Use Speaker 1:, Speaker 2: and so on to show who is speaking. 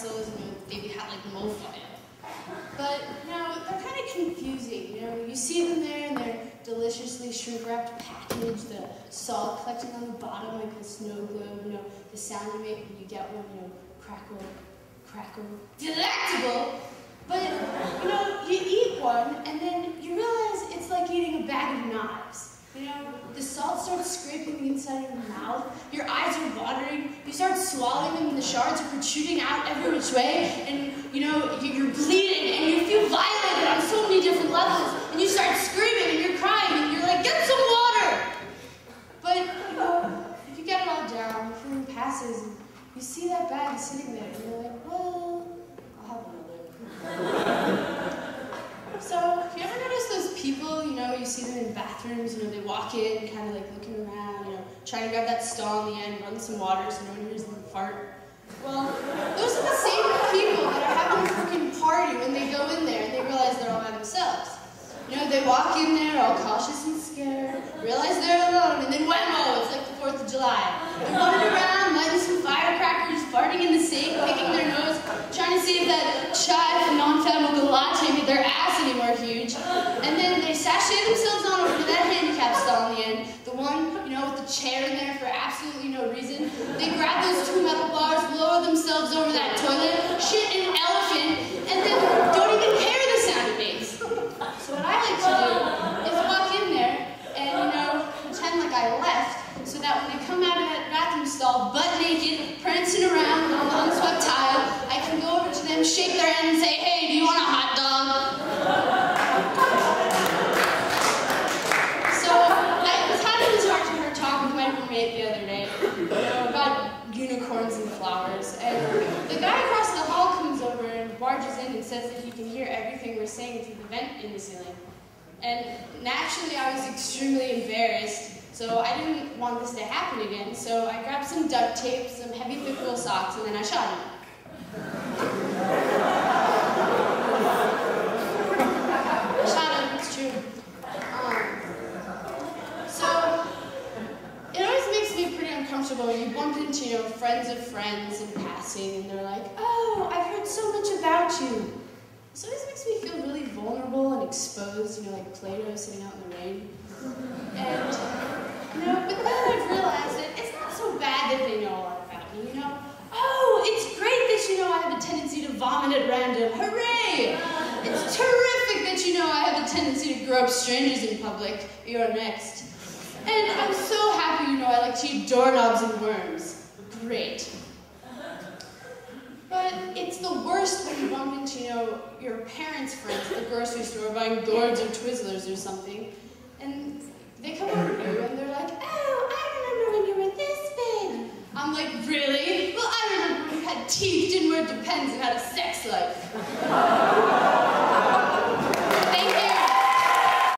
Speaker 1: pretzels, and they had like mo-fi. But, you know, they're kind of confusing. You know, you see them there in their deliciously shrink-wrapped package, the salt collecting on the bottom like the snow globe, you know, the sound you make when you get one, you know, crackle, crackle, delectable. But, you know, you eat one, and then you realize it's like eating a bag of knives. You know, the salt starts scraping the inside of your mouth, your eyes are watering, you start swallowing them, and the shards are protruding out every which way, and, you know, you're bleeding, and you feel violated on so many different levels, and you start screaming, and you're crying, and you're like, get some water! But, you know, if you get it all down, the feeling passes, and you see that bag sitting there, and you're like, well, I'll have another. So, you ever notice those people, you know, you see them in bathrooms, you know, they walk in, kind of like looking around, you know, trying to grab that stall in the end, run some water so no one hears them fart? Well, those are the same people that are having a freaking party when they go in there and they realize they're all by themselves. You know, they walk in there all cautious and scared, realize they're alone, and then whammo, it's like the 4th of July. They're running around, lighting some firecrackers, farting in the sink, picking their nose, trying to see if that chai from non-flammable latte made their ass any more huge. And then they sashay themselves on over to that handicap stall in the end, the one, you know, with the chair in there for absolutely no reason. They grab those 2 metal bars, lower themselves over that toilet, shit an elephant, and then don't even hear the sound it makes. So what I like to do is walk in there and, you know, pretend like I left, so that when they come out of that bathroom stall, butt naked, prancing around on the unswept tile, I can go over to them, shake their hand, and say, hey, do you want a hot dog? So I was having this heart-to-heart talk with my roommate the other day, you know, about unicorns and flowers, and the guy across the hall comes over and barges in and says that he can hear everything we're saying through the vent in the ceiling. And naturally, I was extremely embarrassed, so I didn't want this to happen again, so I grabbed some duct tape, some heavy thick wool socks, and then I shot him. I shot him, it's true. So, it always makes me pretty uncomfortable when you bump into, you know, friends of friends in passing, and they're like, oh, I've heard so much about you. This always makes me feel really vulnerable and exposed, you know, like Play-Doh sitting out in the rain. And, you know, but then I've realized that it's not so bad that they know a lot about me, you know? Oh, it's great that you know I have a tendency to vomit at random. Hooray! It's terrific that you know I have a tendency to grope strangers in public. You're next. And I'm so happy you know I like to eat doorknobs and worms. Great. But it's the worst when you bump into, you know, your parents' friends at the grocery store buying gourds or Twizzlers or something, and they come over to you and they're like, oh, I remember when you were this big. I'm like, really? Well, I remember when you had teeth, didn't wear Depends, and had a sex life.